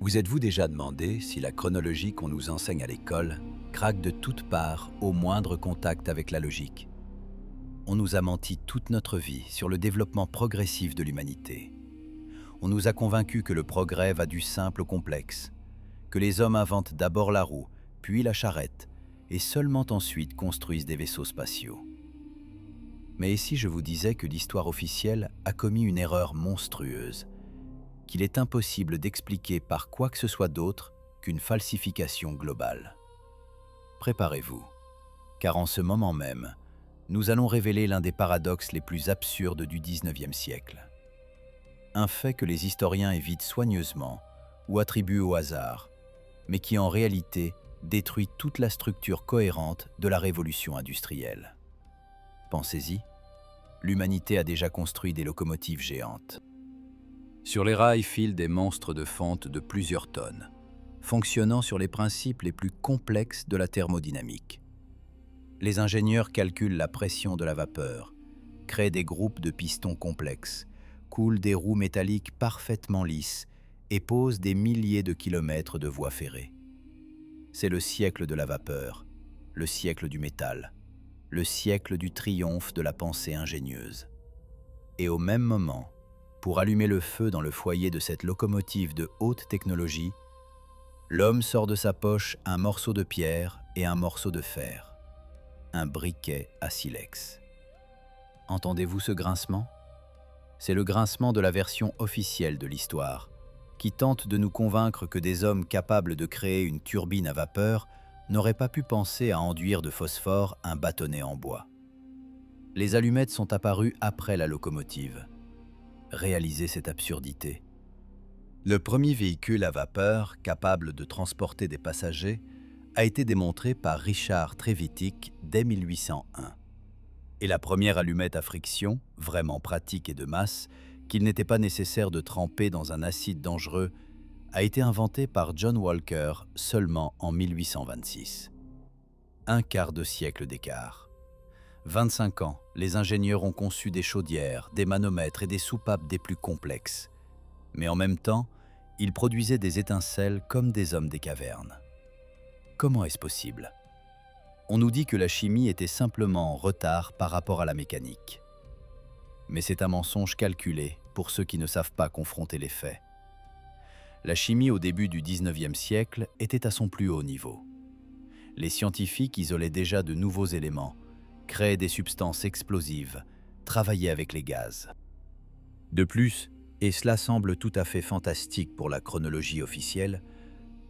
Vous êtes-vous déjà demandé si la chronologie qu'on nous enseigne à l'école craque de toutes parts au moindre contact avec la logique? On nous a menti toute notre vie sur le développement progressif de l'humanité. On nous a convaincus que le progrès va du simple au complexe, que les hommes inventent d'abord la roue, puis la charrette, et seulement ensuite construisent des vaisseaux spatiaux. Mais et si je vous disais que l'histoire officielle a commis une erreur monstrueuse, qu'il est impossible d'expliquer par quoi que ce soit d'autre qu'une falsification globale? Préparez-vous, car en ce moment même, nous allons révéler l'un des paradoxes les plus absurdes du XIXe siècle. Un fait que les historiens évitent soigneusement ou attribuent au hasard, mais qui en réalité détruit toute la structure cohérente de la révolution industrielle. Pensez-y, l'humanité a déjà construit des locomotives géantes. Sur les rails filent des monstres de fente de plusieurs tonnes, fonctionnant sur les principes les plus complexes de la thermodynamique. Les ingénieurs calculent la pression de la vapeur, créent des groupes de pistons complexes, coulent des roues métalliques parfaitement lisses et posent des milliers de kilomètres de voies ferrées. C'est le siècle de la vapeur, le siècle du métal, le siècle du triomphe de la pensée ingénieuse. Et au même moment, pour allumer le feu dans le foyer de cette locomotive de haute technologie, l'homme sort de sa poche un morceau de pierre et un morceau de fer, un briquet à silex. Entendez-vous ce grincement? C'est le grincement de la version officielle de l'histoire, qui tente de nous convaincre que des hommes capables de créer une turbine à vapeur n'auraient pas pu penser à enduire de phosphore un bâtonnet en bois. Les allumettes sont apparues après la locomotive. Réalisez cette absurdité. Le premier véhicule à vapeur capable de transporter des passagers a été démontré par Richard Trevithick dès 1801. Et la première allumette à friction, vraiment pratique et de masse, qu'il n'était pas nécessaire de tremper dans un acide dangereux, a été inventée par John Walker seulement en 1826. Un quart de siècle d'écart. 25 ans, les ingénieurs ont conçu des chaudières, des manomètres et des soupapes des plus complexes. Mais en même temps, ils produisaient des étincelles comme des hommes des cavernes. Comment est-ce possible? On nous dit que la chimie était simplement en retard par rapport à la mécanique. Mais c'est un mensonge calculé pour ceux qui ne savent pas confronter les faits. La chimie au début du XIXe siècle était à son plus haut niveau. Les scientifiques isolaient déjà de nouveaux éléments, créaient des substances explosives, travaillaient avec les gaz. De plus, et cela semble tout à fait fantastique pour la chronologie officielle,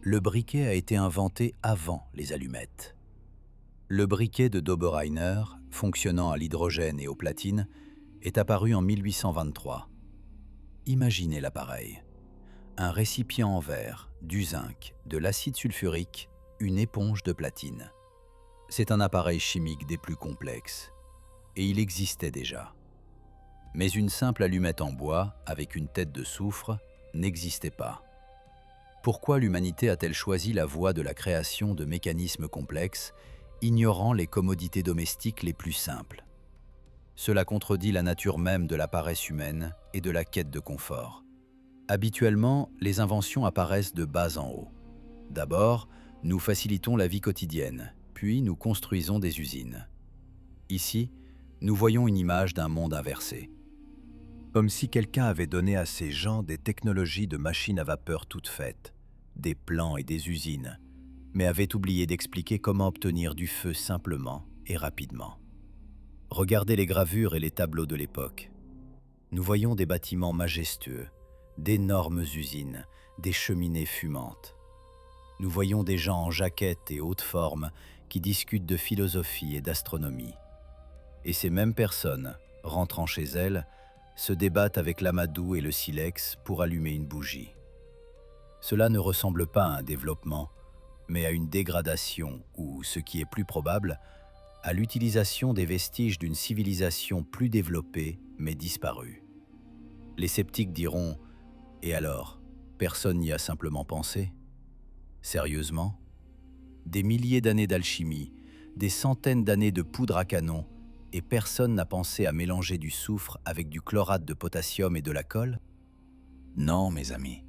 le briquet a été inventé avant les allumettes. Le briquet de Dobereiner, fonctionnant à l'hydrogène et aux platines, est apparu en 1823. Imaginez l'appareil. Un récipient en verre, du zinc, de l'acide sulfurique, une éponge de platine. C'est un appareil chimique des plus complexes. Et il existait déjà. Mais une simple allumette en bois, avec une tête de soufre, n'existait pas. Pourquoi l'humanité a-t-elle choisi la voie de la création de mécanismes complexes, ignorant les commodités domestiques les plus simples? Cela contredit la nature même de la paresse humaine et de la quête de confort. Habituellement, les inventions apparaissent de bas en haut. D'abord, nous facilitons la vie quotidienne, puis nous construisons des usines. Ici, nous voyons une image d'un monde inversé. Comme si quelqu'un avait donné à ces gens des technologies de machines à vapeur toutes faites, des plans et des usines, mais avait oublié d'expliquer comment obtenir du feu simplement et rapidement. Regardez les gravures et les tableaux de l'époque. Nous voyons des bâtiments majestueux, d'énormes usines, des cheminées fumantes. Nous voyons des gens en jaquette et haute forme qui discutent de philosophie et d'astronomie. Et ces mêmes personnes, rentrant chez elles, se débattent avec l'amadou et le silex pour allumer une bougie. Cela ne ressemble pas à un développement, mais à une dégradation ou, ce qui est plus probable, à l'utilisation des vestiges d'une civilisation plus développée mais disparue. Les sceptiques diront « Et alors, personne n'y a simplement pensé ?» Sérieusement? Des milliers d'années d'alchimie, des centaines d'années de poudre à canon, et personne n'a pensé à mélanger du soufre avec du chlorate de potassium et de la colle? Non, mes amis.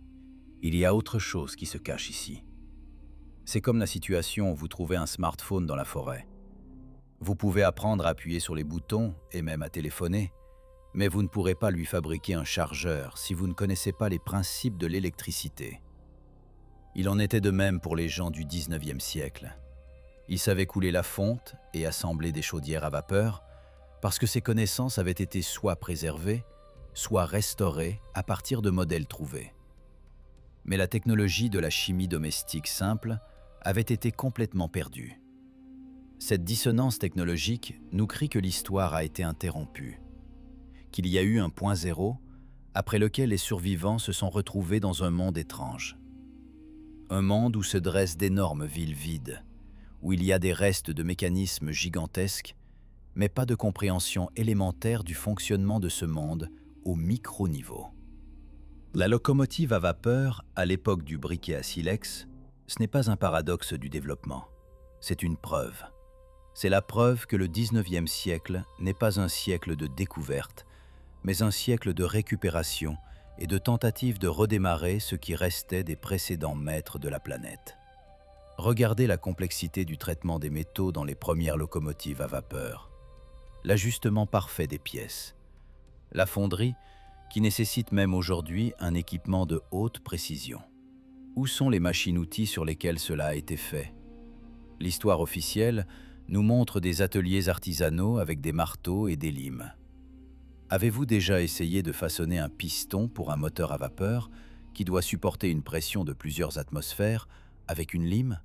Il y a autre chose qui se cache ici. C'est comme la situation où vous trouvez un smartphone dans la forêt. Vous pouvez apprendre à appuyer sur les boutons et même à téléphoner, mais vous ne pourrez pas lui fabriquer un chargeur si vous ne connaissez pas les principes de l'électricité. Il en était de même pour les gens du 19e siècle. Ils savaient couler la fonte et assembler des chaudières à vapeur parce que ces connaissances avaient été soit préservées, soit restaurées à partir de modèles trouvés. Mais la technologie de la chimie domestique simple avait été complètement perdue. Cette dissonance technologique nous crie que l'histoire a été interrompue, qu'il y a eu un point zéro après lequel les survivants se sont retrouvés dans un monde étrange. Un monde où se dressent d'énormes villes vides, où il y a des restes de mécanismes gigantesques, mais pas de compréhension élémentaire du fonctionnement de ce monde au micro-niveau. La locomotive à vapeur, à l'époque du briquet à silex, ce n'est pas un paradoxe du développement, c'est une preuve. C'est la preuve que le 19e siècle n'est pas un siècle de découverte, mais un siècle de récupération et de tentative de redémarrer ce qui restait des précédents maîtres de la planète. Regardez la complexité du traitement des métaux dans les premières locomotives à vapeur, l'ajustement parfait des pièces, la fonderie qui nécessite même aujourd'hui un équipement de haute précision. Où sont les machines-outils sur lesquelles cela a été fait? L'histoire officielle nous montre des ateliers artisanaux avec des marteaux et des limes. Avez-vous déjà essayé de façonner un piston pour un moteur à vapeur qui doit supporter une pression de plusieurs atmosphères avec une lime?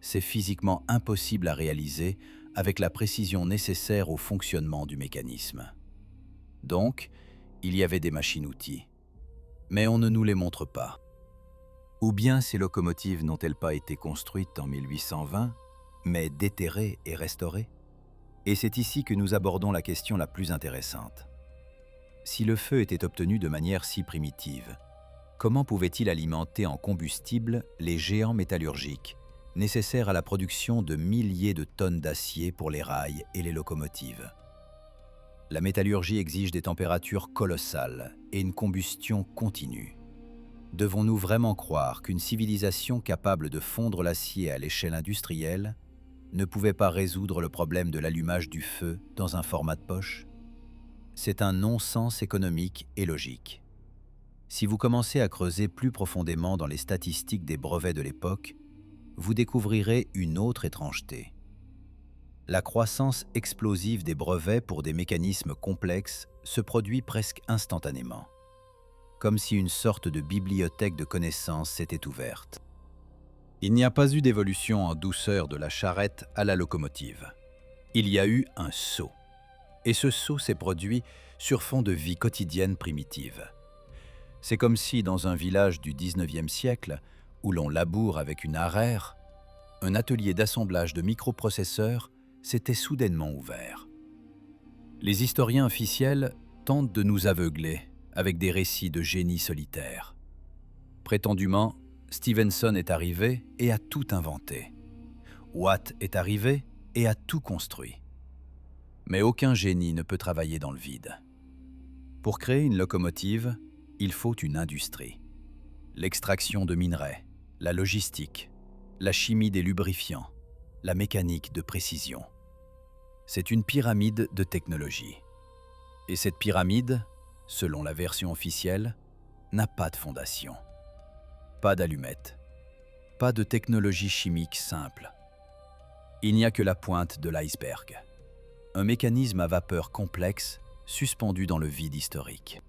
C'est physiquement impossible à réaliser avec la précision nécessaire au fonctionnement du mécanisme. Donc, il y avait des machines-outils, mais on ne nous les montre pas. Ou bien ces locomotives n'ont-elles pas été construites en 1820, mais déterrées et restaurées? Et c'est ici que nous abordons la question la plus intéressante. Si le feu était obtenu de manière si primitive, comment pouvait-il alimenter en combustible les géants métallurgiques, nécessaires à la production de milliers de tonnes d'acier pour les rails et les locomotives? La métallurgie exige des températures colossales et une combustion continue. Devons-nous vraiment croire qu'une civilisation capable de fondre l'acier à l'échelle industrielle ne pouvait pas résoudre le problème de l'allumage du feu dans un format de poche? C'est un non-sens économique et logique. Si vous commencez à creuser plus profondément dans les statistiques des brevets de l'époque, vous découvrirez une autre étrangeté. La croissance explosive des brevets pour des mécanismes complexes se produit presque instantanément, comme si une sorte de bibliothèque de connaissances s'était ouverte. Il n'y a pas eu d'évolution en douceur de la charrette à la locomotive. Il y a eu un saut. Et ce saut s'est produit sur fond de vie quotidienne primitive. C'est comme si, dans un village du 19e siècle, où l'on laboure avec une arère, un atelier d'assemblage de microprocesseurs s'était soudainement ouvert. Les historiens officiels tentent de nous aveugler avec des récits de génie solitaire. Prétendument, Stephenson est arrivé et a tout inventé. Watt est arrivé et a tout construit. Mais aucun génie ne peut travailler dans le vide. Pour créer une locomotive, il faut une industrie. L'extraction de minerais, la logistique, la chimie des lubrifiants, la mécanique de précision. C'est une pyramide de technologie. Et cette pyramide, selon la version officielle, n'a pas de fondation. Pas d'allumettes, pas de technologie chimique simple. Il n'y a que la pointe de l'iceberg. Un mécanisme à vapeur complexe suspendu dans le vide historique.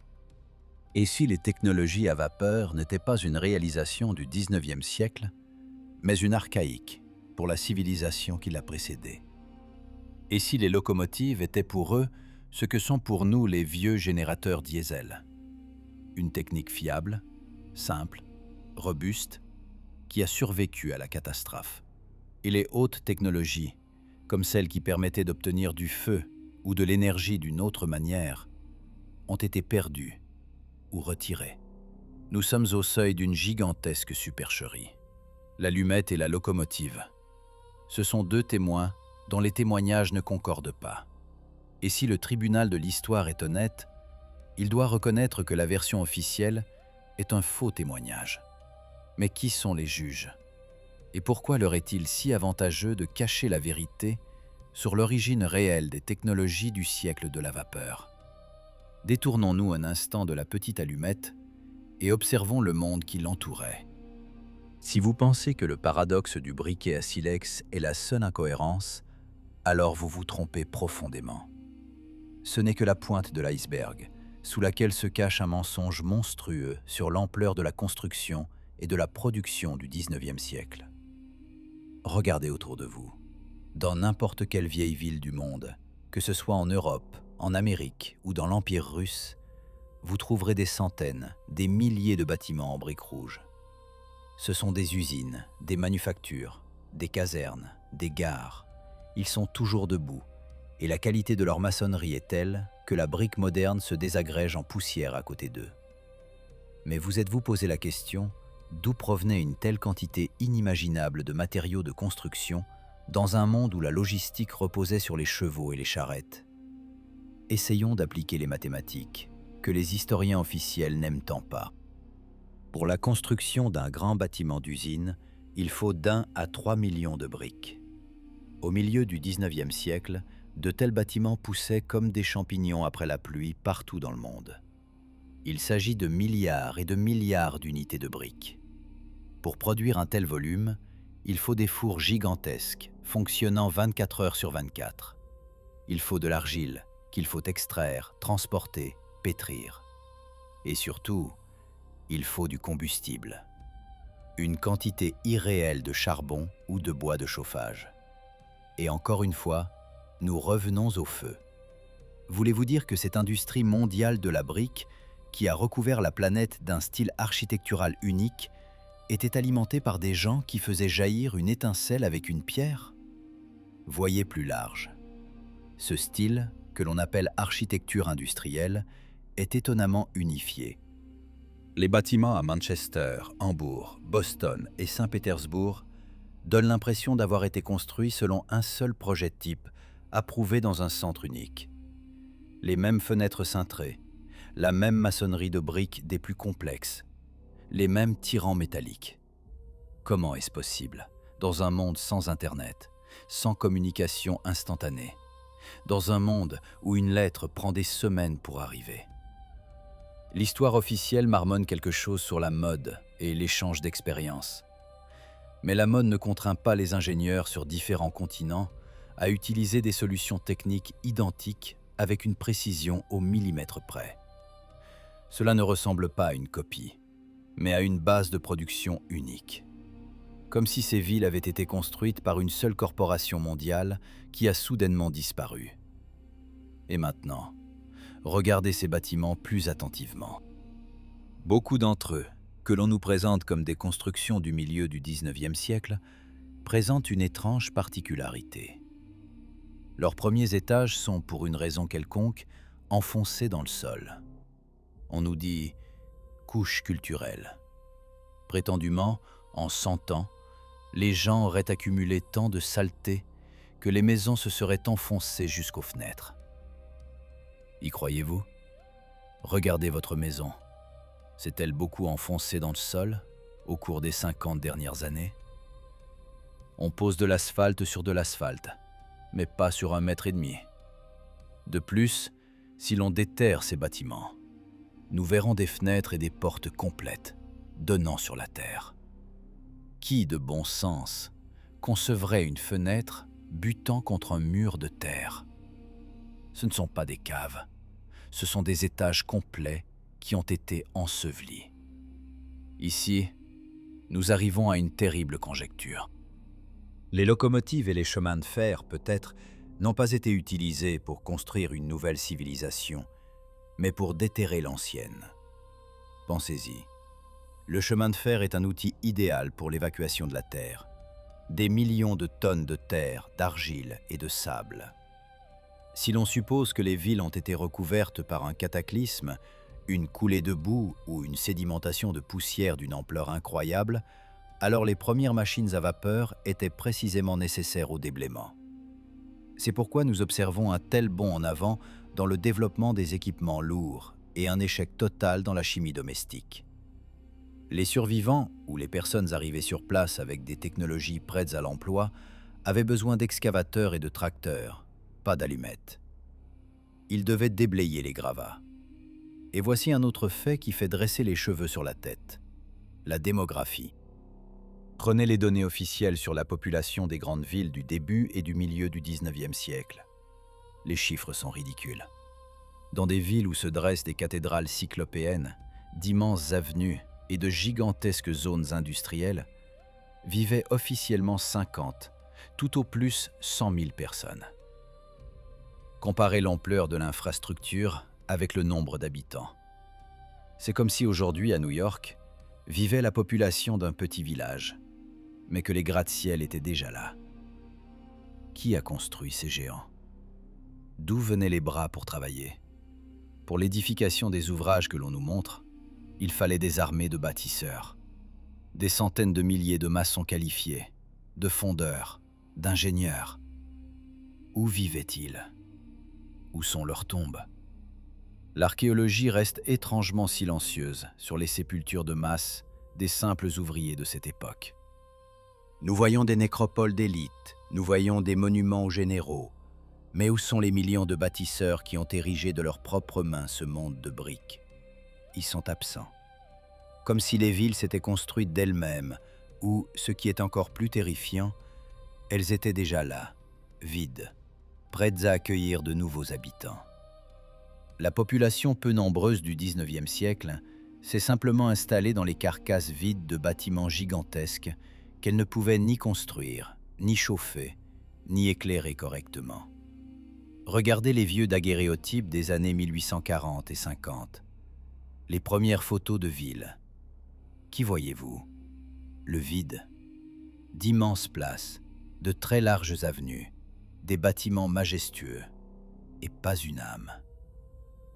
Et si les technologies à vapeur n'étaient pas une réalisation du 19e siècle, mais une archaïque pour la civilisation qui l'a précédée? Et si les locomotives étaient pour eux ce que sont pour nous les vieux générateurs diesel? Une technique fiable, simple, robuste, qui a survécu à la catastrophe. Et les hautes technologies, comme celles qui permettaient d'obtenir du feu ou de l'énergie d'une autre manière, ont été perdues ou retirées. Nous sommes au seuil d'une gigantesque supercherie. L'allumette et la locomotive. Ce sont deux témoins dont les témoignages ne concordent pas. Et si le tribunal de l'histoire est honnête, il doit reconnaître que la version officielle est un faux témoignage. Mais qui sont les juges? Et pourquoi leur est-il si avantageux de cacher la vérité sur l'origine réelle des technologies du siècle de la vapeur? Détournons-nous un instant de la petite allumette et observons le monde qui l'entourait. Si vous pensez que le paradoxe du briquet à silex est la seule incohérence, alors vous vous trompez profondément. Ce n'est que la pointe de l'iceberg, sous laquelle se cache un mensonge monstrueux sur l'ampleur de la construction et de la production du XIXe siècle. Regardez autour de vous. Dans n'importe quelle vieille ville du monde, que ce soit en Europe, en Amérique ou dans l'Empire russe, vous trouverez des centaines, des milliers de bâtiments en briques rouges. Ce sont des usines, des manufactures, des casernes, des gares. Ils sont toujours debout, et la qualité de leur maçonnerie est telle que la brique moderne se désagrège en poussière à côté d'eux. Mais vous êtes-vous posé la question d'où provenait une telle quantité inimaginable de matériaux de construction dans un monde où la logistique reposait sur les chevaux et les charrettes? Essayons d'appliquer les mathématiques, que les historiens officiels n'aiment tant pas. Pour la construction d'un grand bâtiment d'usine, il faut d'1 à 3 millions de briques. Au milieu du XIXe siècle, de tels bâtiments poussaient comme des champignons après la pluie partout dans le monde. Il s'agit de milliards et de milliards d'unités de briques. Pour produire un tel volume, il faut des fours gigantesques, fonctionnant 24 heures sur 24. Il faut de l'argile, qu'il faut extraire, transporter, pétrir. Et surtout, il faut du combustible. Une quantité irréelle de charbon ou de bois de chauffage. Et encore une fois, nous revenons au feu. Voulez-vous dire que cette industrie mondiale de la brique, qui a recouvert la planète d'un style architectural unique, était alimentée par des gens qui faisaient jaillir une étincelle avec une pierre? Voyez plus large. Ce style, que l'on appelle architecture industrielle, est étonnamment unifié. Les bâtiments à Manchester, Hambourg, Boston et Saint-Pétersbourg donnent l'impression d'avoir été construits selon un seul projet type, approuvé dans un centre unique. Les mêmes fenêtres cintrées, la même maçonnerie de briques des plus complexes, les mêmes tirants métalliques. Comment est-ce possible, dans un monde sans Internet, sans communication instantanée, dans un monde où une lettre prend des semaines pour arriver? L'histoire officielle marmonne quelque chose sur la mode et l'échange d'expériences. Mais la mode ne contraint pas les ingénieurs sur différents continents à utiliser des solutions techniques identiques avec une précision au millimètre près. Cela ne ressemble pas à une copie, mais à une base de production unique. Comme si ces villes avaient été construites par une seule corporation mondiale qui a soudainement disparu. Et maintenant, regardez ces bâtiments plus attentivement. Beaucoup d'entre eux, que l'on nous présente comme des constructions du milieu du XIXe siècle, présentent une étrange particularité. Leurs premiers étages sont, pour une raison quelconque, enfoncés dans le sol. On nous dit « couche culturelle ». Prétendument, en 100 ans, les gens auraient accumulé tant de saleté que les maisons se seraient enfoncées jusqu'aux fenêtres. Y croyez-vous? Regardez votre maison. S'est-elle beaucoup enfoncée dans le sol au cours des 50 dernières années? On pose de l'asphalte sur de l'asphalte, mais pas sur 1,5 m. De plus, si l'on déterre ces bâtiments, nous verrons des fenêtres et des portes complètes, donnant sur la terre. Qui de bon sens concevrait une fenêtre butant contre un mur de terre? Ce ne sont pas des caves, ce sont des étages complets qui ont été ensevelis. Ici, nous arrivons à une terrible conjecture. Les locomotives et les chemins de fer, peut-être, n'ont pas été utilisés pour construire une nouvelle civilisation, mais pour déterrer l'ancienne. Pensez-y. Le chemin de fer est un outil idéal pour l'évacuation de la terre. Des millions de tonnes de terre, d'argile et de sable. Si l'on suppose que les villes ont été recouvertes par un cataclysme, une coulée de boue ou une sédimentation de poussière d'une ampleur incroyable, alors les premières machines à vapeur étaient précisément nécessaires au déblaiement. C'est pourquoi nous observons un tel bond en avant dans le développement des équipements lourds et un échec total dans la chimie domestique. Les survivants, ou les personnes arrivées sur place avec des technologies prêtes à l'emploi, avaient besoin d'excavateurs et de tracteurs, pas d'allumettes. Ils devaient déblayer les gravats. Et voici un autre fait qui fait dresser les cheveux sur la tête. La démographie. Prenez les données officielles sur la population des grandes villes du début et du milieu du 19e siècle. Les chiffres sont ridicules. Dans des villes où se dressent des cathédrales cyclopéennes, d'immenses avenues et de gigantesques zones industrielles, vivaient officiellement 50, tout au plus 100 000 personnes. Comparez l'ampleur de l'infrastructure avec le nombre d'habitants. C'est comme si aujourd'hui, à New York, vivait la population d'un petit village, mais que les gratte-ciel étaient déjà là. Qui a construit ces géants? D'où venaient les bras pour travailler? Pour l'édification des ouvrages que l'on nous montre, il fallait des armées de bâtisseurs, des centaines de milliers de maçons qualifiés, de fondeurs, d'ingénieurs. Où vivaient-ils? Où sont leurs tombes? L'archéologie reste étrangement silencieuse sur les sépultures de masse des simples ouvriers de cette époque. Nous voyons des nécropoles d'élite, nous voyons des monuments aux généraux, mais où sont les millions de bâtisseurs qui ont érigé de leurs propres mains ce monde de briques? Ils sont absents. Comme si les villes s'étaient construites d'elles-mêmes, ou, ce qui est encore plus terrifiant, elles étaient déjà là, vides, prêtes à accueillir de nouveaux habitants. La population peu nombreuse du 19e siècle s'est simplement installée dans les carcasses vides de bâtiments gigantesques qu'elle ne pouvait ni construire, ni chauffer, ni éclairer correctement. Regardez les vieux daguerréotypes des années 1840 et 50. Les premières photos de villes. Qui voyez-vous? Le vide. D'immenses places, de très larges avenues, des bâtiments majestueux, et pas une âme.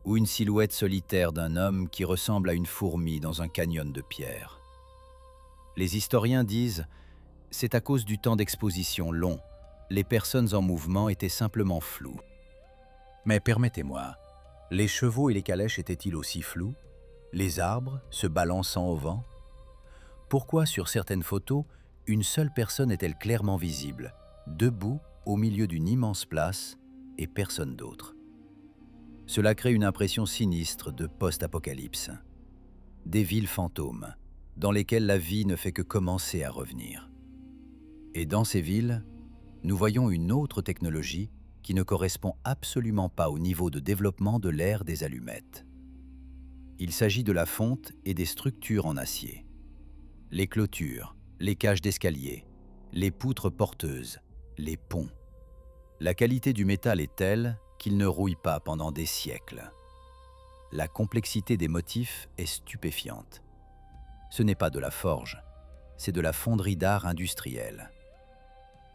Ou une silhouette solitaire d'un homme qui ressemble à une fourmi dans un canyon de pierre. Les historiens disent « c'est à cause du temps d'exposition long, les personnes en mouvement étaient simplement floues ». Mais permettez-moi, les chevaux et les calèches étaient-ils aussi flous? Les arbres se balançant au vent? Pourquoi sur certaines photos, une seule personne est-elle clairement visible, debout au milieu d'une immense place et personne d'autre? Cela crée une impression sinistre de post-apocalypse. Des villes fantômes, dans lesquelles la vie ne fait que commencer à revenir. Et dans ces villes, nous voyons une autre technologie qui ne correspond absolument pas au niveau de développement de l'ère des allumettes. Il s'agit de la fonte et des structures en acier. Les clôtures, les cages d'escalier, les poutres porteuses, les ponts. La qualité du métal est telle qu'il ne rouille pas pendant des siècles. La complexité des motifs est stupéfiante. Ce n'est pas de la forge, c'est de la fonderie d'art industrielle.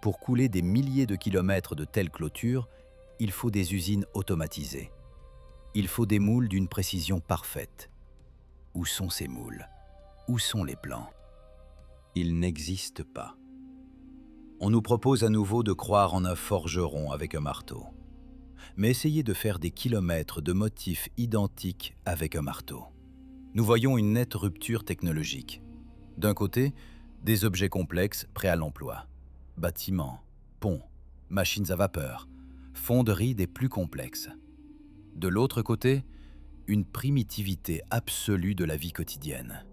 Pour couler des milliers de kilomètres de telles clôtures, il faut des usines automatisées. Il faut des moules d'une précision parfaite. Où sont ces moules? Où sont les plans? Ils n'existent pas. On nous propose à nouveau de croire en un forgeron avec un marteau. Mais essayez de faire des kilomètres de motifs identiques avec un marteau. Nous voyons une nette rupture technologique. D'un côté, des objets complexes prêts à l'emploi. Bâtiments, ponts, machines à vapeur, fonderies des plus complexes. De l'autre côté, une primitivité absolue de la vie quotidienne.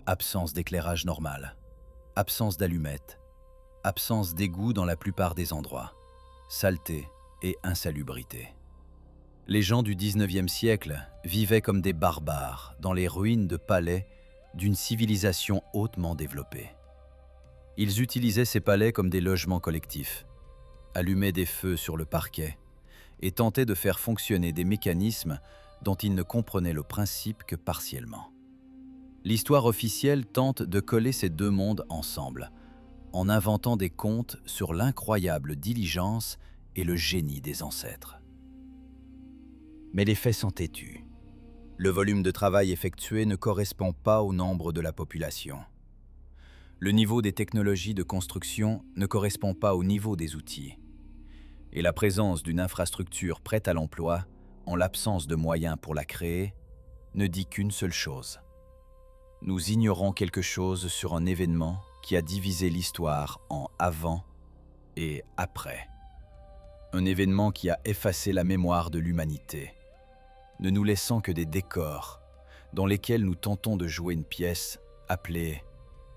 Absence d'éclairage normal, absence d'allumettes, absence d'égouts dans la plupart des endroits, saleté et insalubrité. Les gens du 19e siècle vivaient comme des barbares dans les ruines de palais d'une civilisation hautement développée. Ils utilisaient ces palais comme des logements collectifs, allumaient des feux sur le parquet et tentaient de faire fonctionner des mécanismes dont ils ne comprenaient le principe que partiellement. L'histoire officielle tente de coller ces deux mondes ensemble, en inventant des contes sur l'incroyable diligence et le génie des ancêtres. Mais les faits sont têtus. Le volume de travail effectué ne correspond pas au nombre de la population. Le niveau des technologies de construction ne correspond pas au niveau des outils. Et la présence d'une infrastructure prête à l'emploi, en l'absence de moyens pour la créer, ne dit qu'une seule chose. Nous ignorons quelque chose sur un événement qui a divisé l'histoire en avant et après. Un événement qui a effacé la mémoire de l'humanité, ne nous laissant que des décors dans lesquels nous tentons de jouer une pièce appelée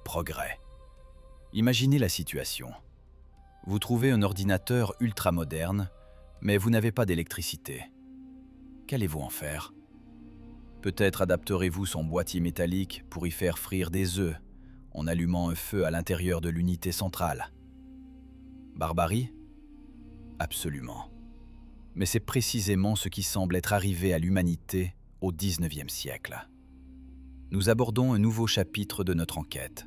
progrès. Imaginez la situation. Vous trouvez un ordinateur ultramoderne, mais vous n'avez pas d'électricité. Qu'allez-vous en faire? Peut-être adapterez-vous son boîtier métallique pour y faire frire des œufs en allumant un feu à l'intérieur de l'unité centrale. Barbarie? Absolument. Mais c'est précisément ce qui semble être arrivé à l'humanité au XIXe siècle. Nous abordons un nouveau chapitre de notre enquête.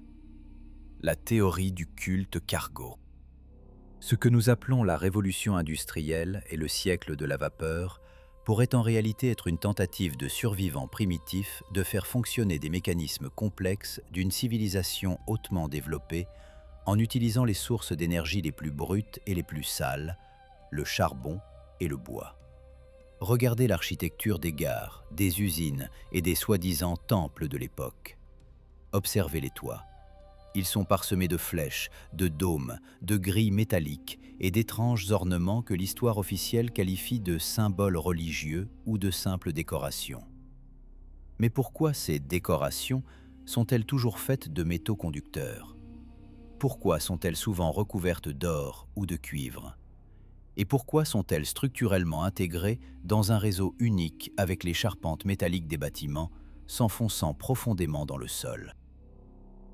La théorie du culte cargo. Ce que nous appelons la révolution industrielle et le siècle de la vapeur pourrait en réalité être une tentative de survivants primitifs de faire fonctionner des mécanismes complexes d'une civilisation hautement développée en utilisant les sources d'énergie les plus brutes et les plus sales, le charbon et le bois. Regardez l'architecture des gares, des usines et des soi-disant temples de l'époque. Observez les toits. Ils sont parsemés de flèches, de dômes, de grilles métalliques et d'étranges ornements que l'histoire officielle qualifie de symboles religieux ou de simples décorations. Mais pourquoi ces décorations sont-elles toujours faites de métaux conducteurs? Pourquoi sont-elles souvent recouvertes d'or ou de cuivre? Et pourquoi sont-elles structurellement intégrées dans un réseau unique avec les charpentes métalliques des bâtiments, s'enfonçant profondément dans le sol?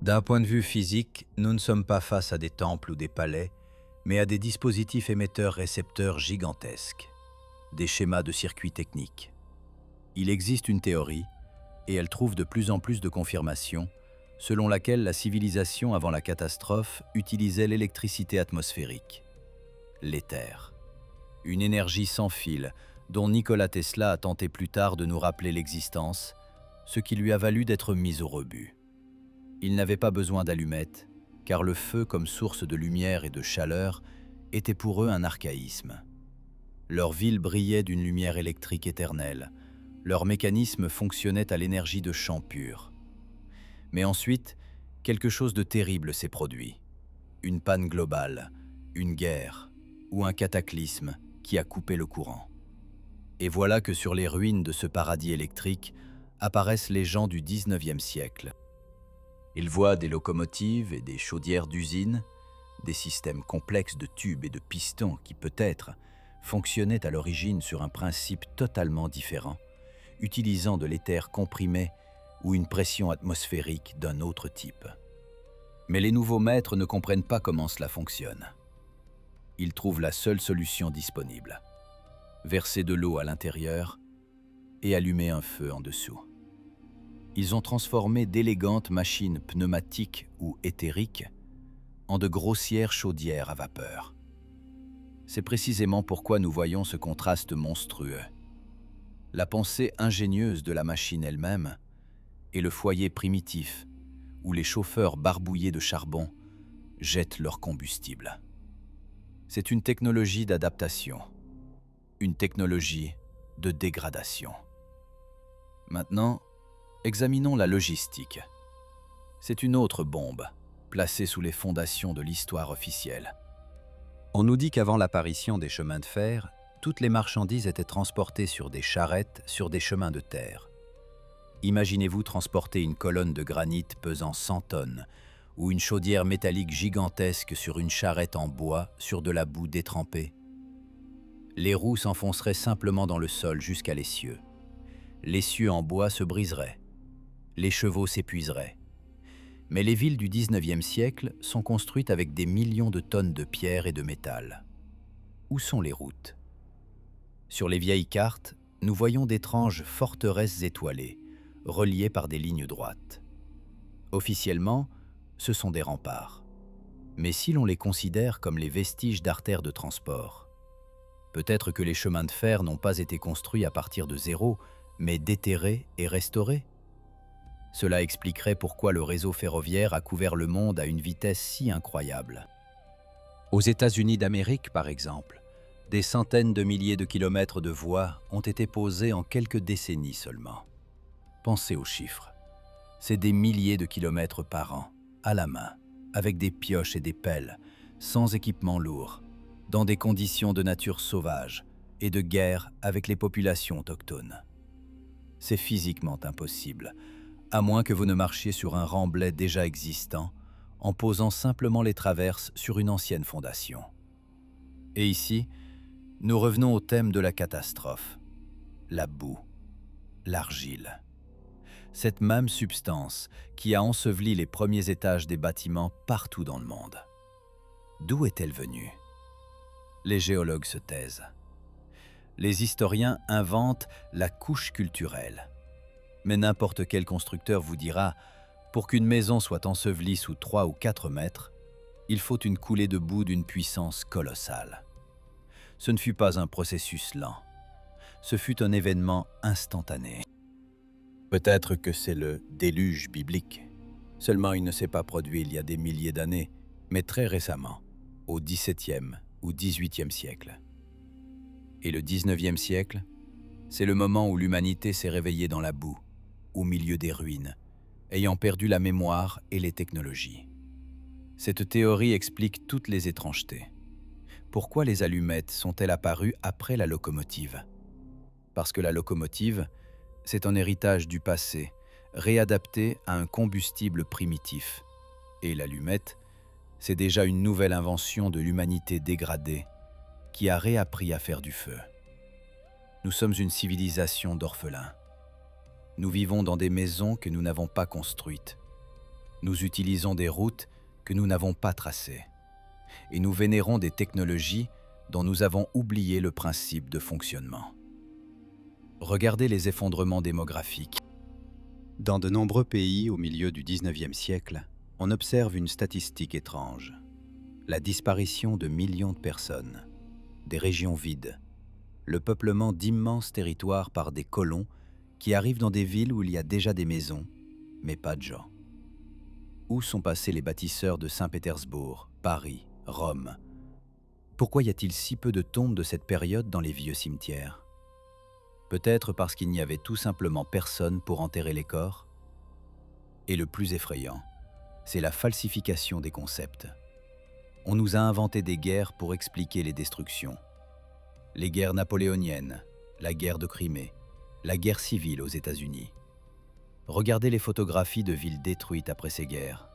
D'un point de vue physique, nous ne sommes pas face à des temples ou des palais, mais à des dispositifs émetteurs-récepteurs gigantesques, des schémas de circuits techniques. Il existe une théorie, et elle trouve de plus en plus de confirmations, selon laquelle la civilisation avant la catastrophe utilisait l'électricité atmosphérique, l'éther. Une énergie sans fil dont Nikola Tesla a tenté plus tard de nous rappeler l'existence, ce qui lui a valu d'être mis au rebut. Ils n'avaient pas besoin d'allumettes, car le feu comme source de lumière et de chaleur était pour eux un archaïsme. Leur ville brillait d'une lumière électrique éternelle, leur mécanisme fonctionnait à l'énergie de champ pur. Mais ensuite, quelque chose de terrible s'est produit. Une panne globale, une guerre ou un cataclysme qui a coupé le courant. Et voilà que sur les ruines de ce paradis électrique apparaissent les gens du XIXe siècle. Ils voient des locomotives et des chaudières d'usine, des systèmes complexes de tubes et de pistons qui peut-être fonctionnaient à l'origine sur un principe totalement différent, utilisant de l'éther comprimé ou une pression atmosphérique d'un autre type. Mais les nouveaux maîtres ne comprennent pas comment cela fonctionne. Ils trouvent la seule solution disponible: verser de l'eau à l'intérieur et allumer un feu en dessous. Ils ont transformé d'élégantes machines pneumatiques ou éthériques en de grossières chaudières à vapeur. C'est précisément pourquoi nous voyons ce contraste monstrueux. La pensée ingénieuse de la machine elle-même et le foyer primitif où les chauffeurs barbouillés de charbon jettent leur combustible. C'est une technologie d'adaptation, une technologie de dégradation. Maintenant, examinons la logistique. C'est une autre bombe, placée sous les fondations de l'histoire officielle. On nous dit qu'avant l'apparition des chemins de fer, toutes les marchandises étaient transportées sur des charrettes sur des chemins de terre. Imaginez-vous transporter une colonne de granit pesant 100 tonnes ou une chaudière métallique gigantesque sur une charrette en bois sur de la boue détrempée. Les roues s'enfonceraient simplement dans le sol jusqu'à l'essieu. L'essieu en bois se briserait. Les chevaux s'épuiseraient. Mais les villes du XIXe siècle sont construites avec des millions de tonnes de pierre et de métal. Où sont les routes? Sur les vieilles cartes, nous voyons d'étranges forteresses étoilées, reliées par des lignes droites. Officiellement, ce sont des remparts. Mais si l'on les considère comme les vestiges d'artères de transport, peut-être que les chemins de fer n'ont pas été construits à partir de zéro, mais déterrés et restaurés. Cela expliquerait pourquoi le réseau ferroviaire a couvert le monde à une vitesse si incroyable. Aux États-Unis d'Amérique, par exemple, des centaines de milliers de kilomètres de voies ont été posées en quelques décennies seulement. Pensez aux chiffres. C'est des milliers de kilomètres par an, à la main, avec des pioches et des pelles, sans équipement lourd, dans des conditions de nature sauvage et de guerre avec les populations autochtones. C'est physiquement impossible, à moins que vous ne marchiez sur un remblai déjà existant, en posant simplement les traverses sur une ancienne fondation. Et ici, nous revenons au thème de la catastrophe, la boue, l'argile. Cette même substance qui a enseveli les premiers étages des bâtiments partout dans le monde. D'où est-elle venue? Les géologues se taisent. Les historiens inventent la couche culturelle. Mais n'importe quel constructeur vous dira, pour qu'une maison soit ensevelie sous 3 ou 4 mètres, il faut une coulée de boue d'une puissance colossale. Ce ne fut pas un processus lent. Ce fut un événement instantané. Peut-être que c'est le déluge biblique. Seulement il ne s'est pas produit il y a des milliers d'années, mais très récemment, au XVIIe ou XVIIIe siècle. Et le XIXe siècle, c'est le moment où l'humanité s'est réveillée dans la boue, au milieu des ruines, ayant perdu la mémoire et les technologies. Cette théorie explique toutes les étrangetés. Pourquoi les allumettes sont-elles apparues après la locomotive? Parce que la locomotive, c'est un héritage du passé, réadapté à un combustible primitif. Et l'allumette, c'est déjà une nouvelle invention de l'humanité dégradée qui a réappris à faire du feu. Nous sommes une civilisation d'orphelins. Nous vivons dans des maisons que nous n'avons pas construites. Nous utilisons des routes que nous n'avons pas tracées. Et nous vénérons des technologies dont nous avons oublié le principe de fonctionnement. Regardez les effondrements démographiques. Dans de nombreux pays au milieu du XIXe siècle, on observe une statistique étrange. La disparition de millions de personnes, des régions vides, le peuplement d'immenses territoires par des colons qui arrivent dans des villes où il y a déjà des maisons, mais pas de gens. Où sont passés les bâtisseurs de Saint-Pétersbourg, Paris, Rome? Pourquoi y a-t-il si peu de tombes de cette période dans les vieux cimetières? Peut-être parce qu'il n'y avait tout simplement personne pour enterrer les corps. Et le plus effrayant, c'est la falsification des concepts. On nous a inventé des guerres pour expliquer les destructions. Les guerres napoléoniennes, la guerre de Crimée, la guerre civile aux États-Unis. Regardez les photographies de villes détruites après ces guerres.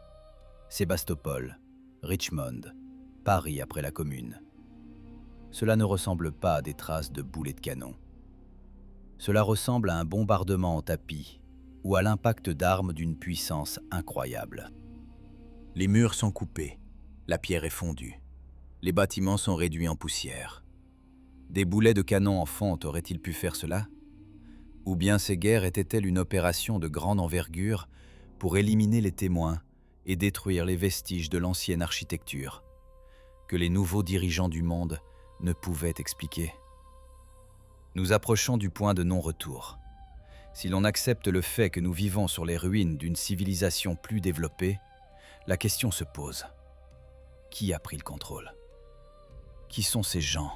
Sébastopol, Richmond, Paris après la Commune. Cela ne ressemble pas à des traces de boulets de canon. Cela ressemble à un bombardement en tapis ou à l'impact d'armes d'une puissance incroyable. Les murs sont coupés, la pierre est fondue, les bâtiments sont réduits en poussière. Des boulets de canon en fonte auraient-ils pu faire cela? Ou bien ces guerres étaient-elles une opération de grande envergure pour éliminer les témoins et détruire les vestiges de l'ancienne architecture que les nouveaux dirigeants du monde ne pouvaient expliquer? Nous approchons du point de non-retour. Si l'on accepte le fait que nous vivons sur les ruines d'une civilisation plus développée, la question se pose. Qui a pris le contrôle? Qui sont ces gens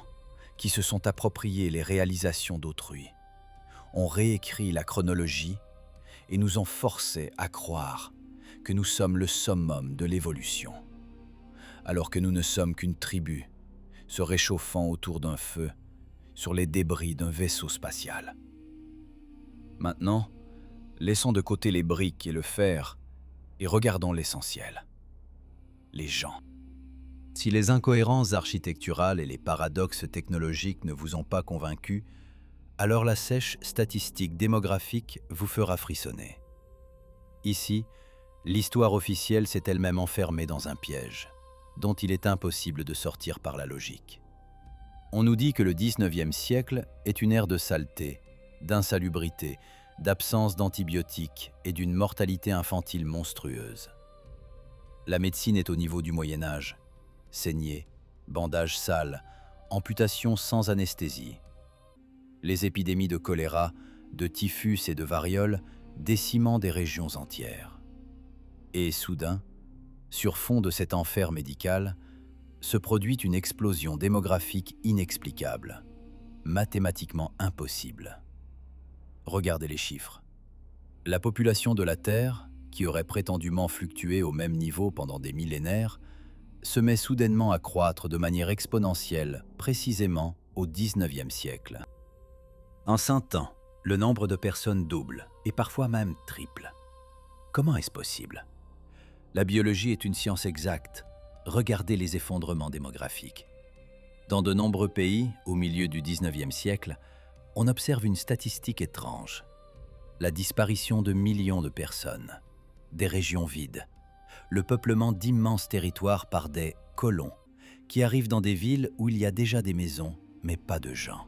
qui se sont appropriés les réalisations d'autrui, ont réécrit la chronologie et nous ont forcés à croire que nous sommes le summum de l'évolution, alors que nous ne sommes qu'une tribu se réchauffant autour d'un feu sur les débris d'un vaisseau spatial. Maintenant, laissons de côté les briques et le fer et regardons l'essentiel. Les gens. Si les incohérences architecturales et les paradoxes technologiques ne vous ont pas convaincus, alors la sèche statistique démographique vous fera frissonner. Ici, l'histoire officielle s'est elle-même enfermée dans un piège, dont il est impossible de sortir par la logique. On nous dit que le XIXe siècle est une ère de saleté, d'insalubrité, d'absence d'antibiotiques et d'une mortalité infantile monstrueuse. La médecine est au niveau du Moyen-Âge. Saignées, bandages sales, amputations sans anesthésie. Les épidémies de choléra, de typhus et de variole décimant des régions entières. Et soudain, sur fond de cet enfer médical, se produit une explosion démographique inexplicable, mathématiquement impossible. Regardez les chiffres. La population de la Terre qui aurait prétendument fluctué au même niveau pendant des millénaires, se met soudainement à croître de manière exponentielle, précisément au XIXe siècle. En 100 ans, le nombre de personnes double, et parfois même triple. Comment est-ce possible? La biologie est une science exacte. Regardez les effondrements démographiques. Dans de nombreux pays, au milieu du XIXe siècle, on observe une statistique étrange. La disparition de millions de personnes, des régions vides, le peuplement d'immenses territoires par des colons qui arrivent dans des villes où il y a déjà des maisons, mais pas de gens.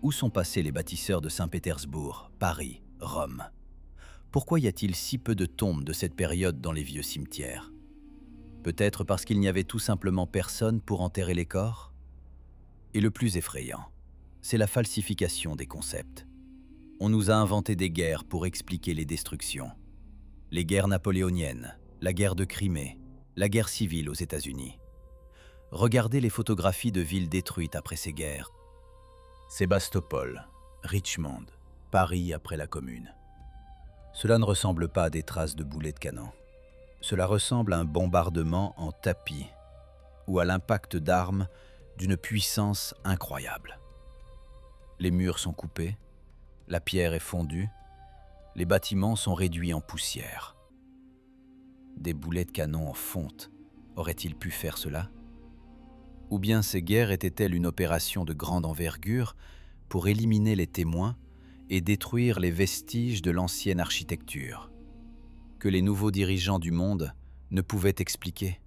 Où sont passés les bâtisseurs de Saint-Pétersbourg, Paris, Rome? Pourquoi y a-t-il si peu de tombes de cette période dans les vieux cimetières? Peut-être parce qu'il n'y avait tout simplement personne pour enterrer les corps? Et le plus effrayant, c'est la falsification des concepts. On nous a inventé des guerres pour expliquer les destructions. Les guerres napoléoniennes, la guerre de Crimée, la guerre civile aux États-Unis. Regardez les photographies de villes détruites après ces guerres. Sébastopol, Richmond, Paris après la Commune. Cela ne ressemble pas à des traces de boulets de canon. Cela ressemble à un bombardement en tapis ou à l'impact d'armes d'une puissance incroyable. Les murs sont coupés, la pierre est fondue, les bâtiments sont réduits en poussière. Des boulets de canon en fonte, auraient-ils pu faire cela? Ou bien ces guerres étaient-elles une opération de grande envergure pour éliminer les témoins et détruire les vestiges de l'ancienne architecture, que les nouveaux dirigeants du monde ne pouvaient expliquer?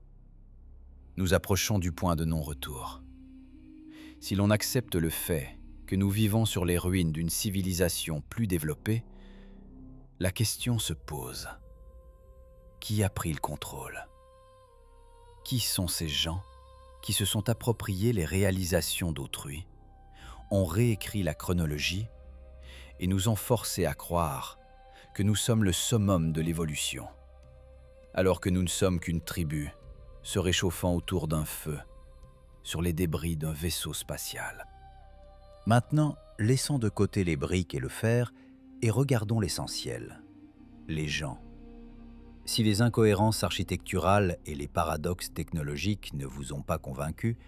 Nous approchons du point de non-retour. Si l'on accepte le fait que nous vivons sur les ruines d'une civilisation plus développée, la question se pose. Qui a pris le contrôle? Qui sont ces gens qui se sont appropriés les réalisations d'autrui, ont réécrit la chronologie et nous ont forcés à croire que nous sommes le summum de l'évolution, alors que nous ne sommes qu'une tribu se réchauffant autour d'un feu, sur les débris d'un vaisseau spatial. Maintenant, laissons de côté les briques et le fer et regardons l'essentiel, les gens. Si les incohérences architecturales et les paradoxes technologiques ne vous ont pas convaincu,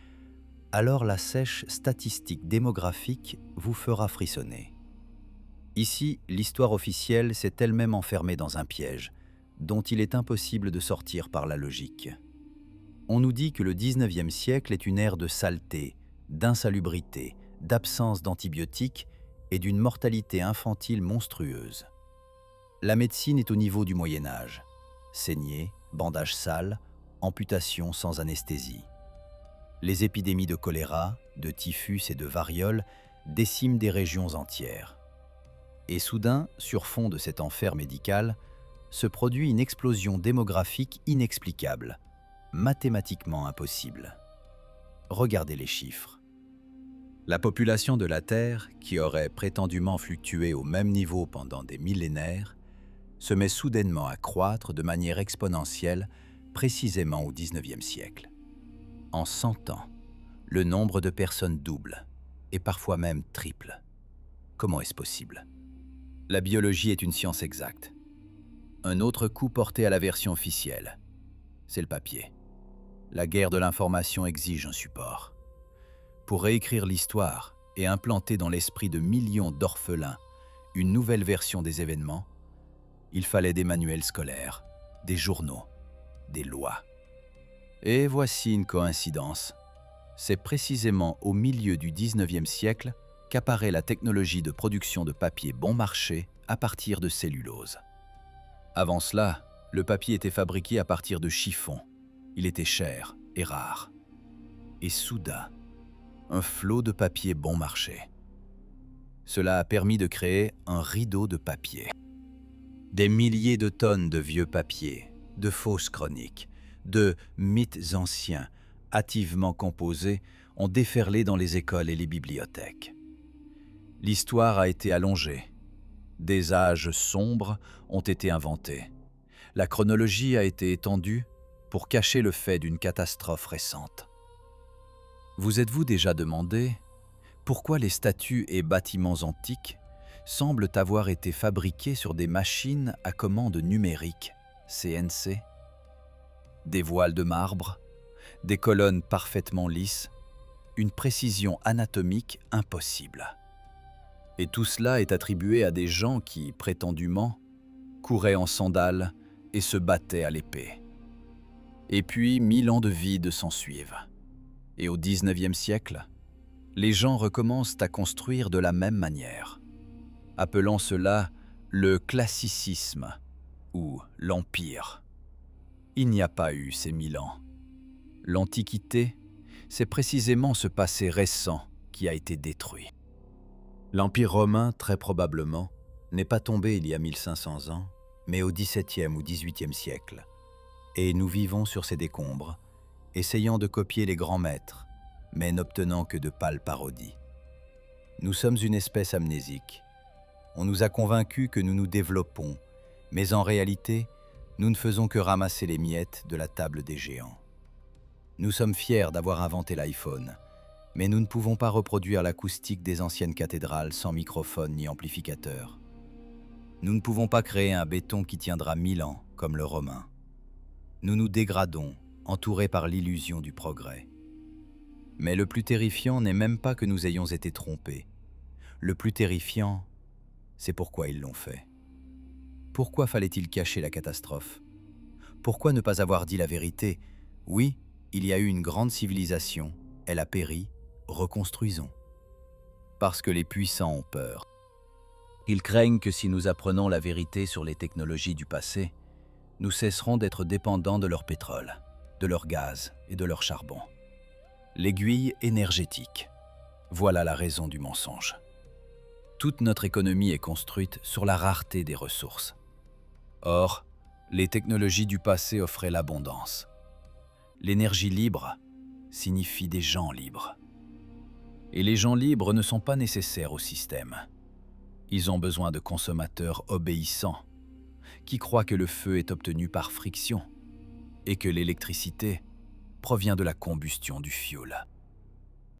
alors la sèche statistique démographique vous fera frissonner. Ici, l'histoire officielle s'est elle-même enfermée dans un piège, dont il est impossible de sortir par la logique. On nous dit que le XIXe siècle est une ère de saleté, d'insalubrité, d'absence d'antibiotiques et d'une mortalité infantile monstrueuse. La médecine est au niveau du Moyen-Âge. Saignées, bandages sales, amputations sans anesthésie. Les épidémies de choléra, de typhus et de variole déciment des régions entières. Et soudain, sur fond de cet enfer médical, se produit une explosion démographique inexplicable, mathématiquement impossible. Regardez les chiffres. La population de la Terre, qui aurait prétendument fluctué au même niveau pendant des millénaires, se met soudainement à croître de manière exponentielle, précisément au XIXe siècle. En 100 ans, le nombre de personnes double, et parfois même triple. Comment est-ce possible? La biologie est une science exacte. Un autre coup porté à la version officielle, c'est le papier. La guerre de l'information exige un support. Pour réécrire l'histoire et implanter dans l'esprit de millions d'orphelins une nouvelle version des événements, il fallait des manuels scolaires, des journaux, des lois. Et voici une coïncidence. C'est précisément au milieu du XIXe siècle qu'apparaît la technologie de production de papier bon marché à partir de cellulose. Avant cela, le papier était fabriqué à partir de chiffon. Il était cher et rare. Et soudain, un flot de papier bon marché. Cela a permis de créer un rideau de papier. Des milliers de tonnes de vieux papiers, de fausses chroniques, de mythes anciens, hâtivement composés, ont déferlé dans les écoles et les bibliothèques. L'histoire a été allongée. Des âges sombres ont été inventés. La chronologie a été étendue pour cacher le fait d'une catastrophe récente. Vous êtes-vous déjà demandé pourquoi les statues et bâtiments antiques semblent avoir été fabriqués sur des machines à commande numérique, CNC. Des voiles de marbre, des colonnes parfaitement lisses, une précision anatomique impossible. Et tout cela est attribué à des gens qui, prétendument, couraient en sandales et se battaient à l'épée. Et puis 1000 ans de vide s'ensuivent. Et au XIXe siècle, les gens recommencent à construire de la même manière, appelant cela le classicisme ou l'Empire. Il n'y a pas eu ces 1000 ans. L'Antiquité, c'est précisément ce passé récent qui a été détruit. L'Empire romain, très probablement, n'est pas tombé il y a 1500 ans, mais au XVIIe ou XVIIIe siècle. Et nous vivons sur ces décombres, essayant de copier les grands maîtres, mais n'obtenant que de pâles parodies. Nous sommes une espèce amnésique. On nous a convaincus que nous nous développons, mais en réalité, nous ne faisons que ramasser les miettes de la table des géants. Nous sommes fiers d'avoir inventé l'iPhone, mais nous ne pouvons pas reproduire l'acoustique des anciennes cathédrales sans microphone ni amplificateur. Nous ne pouvons pas créer un béton qui tiendra 1000 ans, comme le romain. Nous nous dégradons, entourés par l'illusion du progrès. Mais le plus terrifiant n'est même pas que nous ayons été trompés. Le plus terrifiant, c'est pourquoi ils l'ont fait. Pourquoi fallait-il cacher la catastrophe? Pourquoi ne pas avoir dit la vérité? Oui, il y a eu une grande civilisation, elle a péri, reconstruisons. Parce que les puissants ont peur. Ils craignent que si nous apprenons la vérité sur les technologies du passé, nous cesserons d'être dépendants de leur pétrole, de leur gaz et de leur charbon. L'aiguille énergétique. Voilà la raison du mensonge. Toute notre économie est construite sur la rareté des ressources. Or, les technologies du passé offraient l'abondance. L'énergie libre signifie des gens libres. Et les gens libres ne sont pas nécessaires au système. Ils ont besoin de consommateurs obéissants, qui croient que le feu est obtenu par friction et que l'électricité provient de la combustion du fioul.